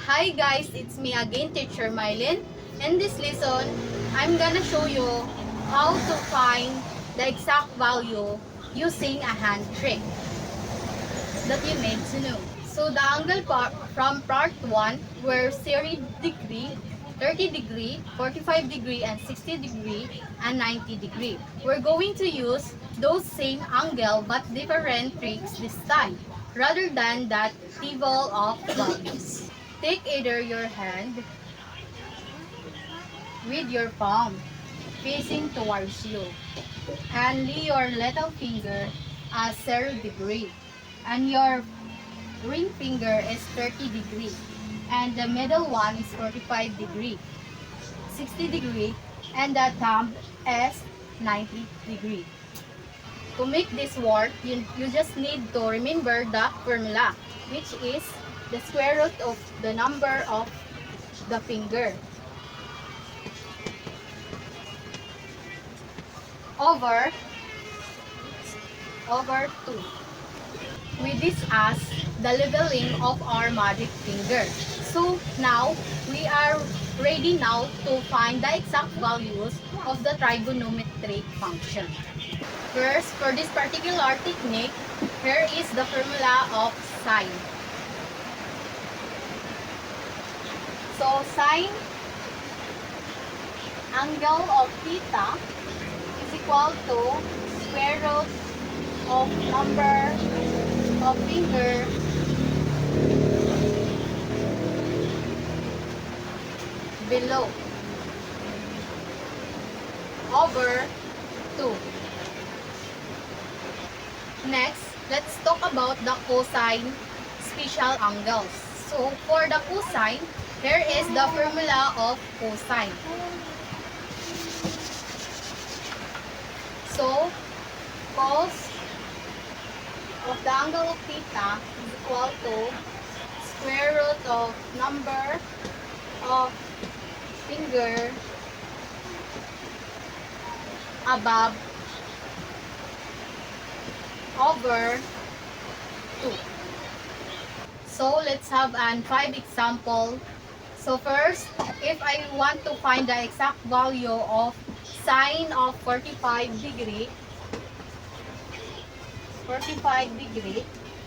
Hi guys, it's me again, Teacher Mylin. In this lesson, I'm gonna show you how to find the exact value using a hand trick that you need to know. So the angle from part 1 were 0 degree, 30 degree, 45 degree, and 60 degree, and 90 degree. We're going to use those same angle but different tricks this time, rather than that table of values. Take either your hand with your palm facing towards you and lay your little finger at 0 degree and your ring finger is 30 degree and the middle one is 45 degree, 60 degree, and the thumb is 90 degree. To make this work, you just need to remember the formula, which is the square root of the number of the finger over 2. We discuss the leveling of our magic finger. So now we are ready now to find the exact values of the trigonometric function. First, for this particular technique, here is the formula of sine. So sine angle of theta is equal to square root of number of finger below over 2. Next, let's talk about the cosine special angles. So for the cosine, here is the formula of cosine. So cos of the angle of theta is equal to square root of number of finger above over 2. So let's have an 5 example. So first, if I want to find the exact value of sine of 45 degree,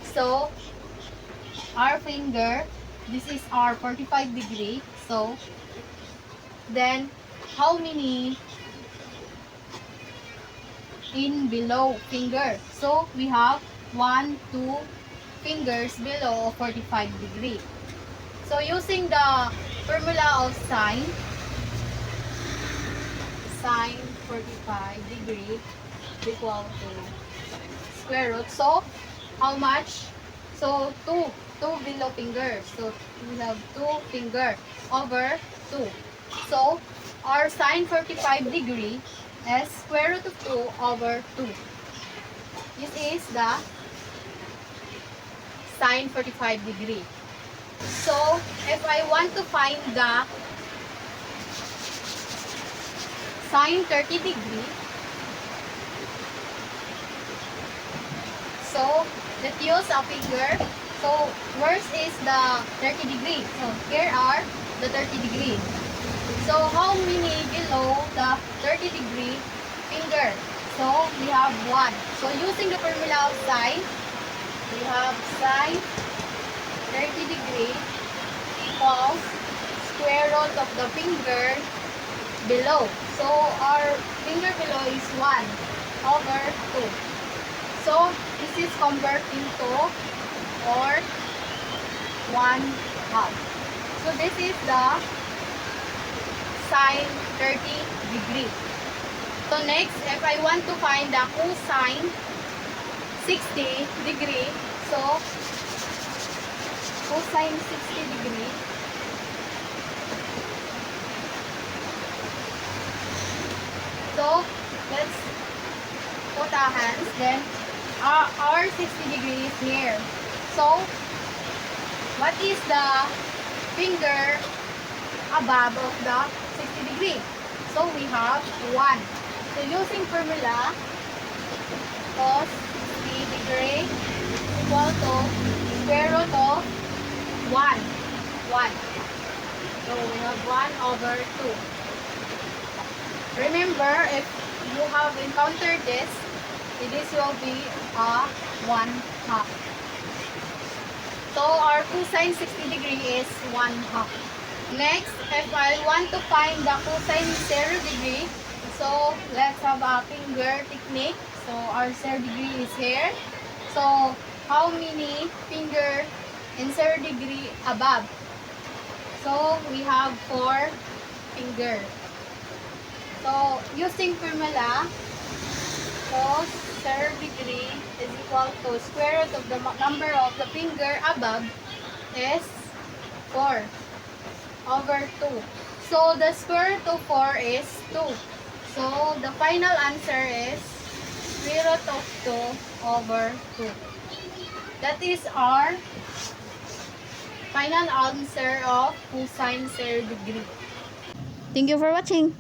so our finger, this is our 45 degree, so then how many in below finger? So we have 1, 2 fingers below 45 degree. So using the formula of sine 45 degree is equal to square root. So how much? So 2 below fingers. So we have 2 finger over 2. So our sine 45 degree is square root of 2 over 2. This is the sine 45 degree. So if I want to find the sine 30 degree, so let's use a finger. So first is the 30 degree. So here are the 30 degree. So how many below the 30 degree finger? So we have 1. So using the formula of sine, we have sine 30 degree equals square root of the finger below. So our finger below is 1 over 2. So this is convert into or 1/2. So this is the sine 30 degree. So next, if I want to find the cosine 60 degree, so cosine 60 degree, so let's put our hands, then our 60 degree is here. So what is the finger above of the 60 degree? So we have 1. So using formula, cos 60 degree is equal to square root of 1. So we have 1/2. Remember, if you have encountered this will be a 1/2. So our cosine 60 degree is 1/2. Next, if I want to find the cosine 0 degree, so let's have a finger technique. So our 0 degree is here. So how many finger in 0 degree above? So we have 4 finger. So using formula, so 0 degree is equal to square root of the number of the finger above is 4/2. So the square root of 4 is 2. So the final answer is square root of 2/2. That is our final answer of cosine 0 degree. Thank you for watching.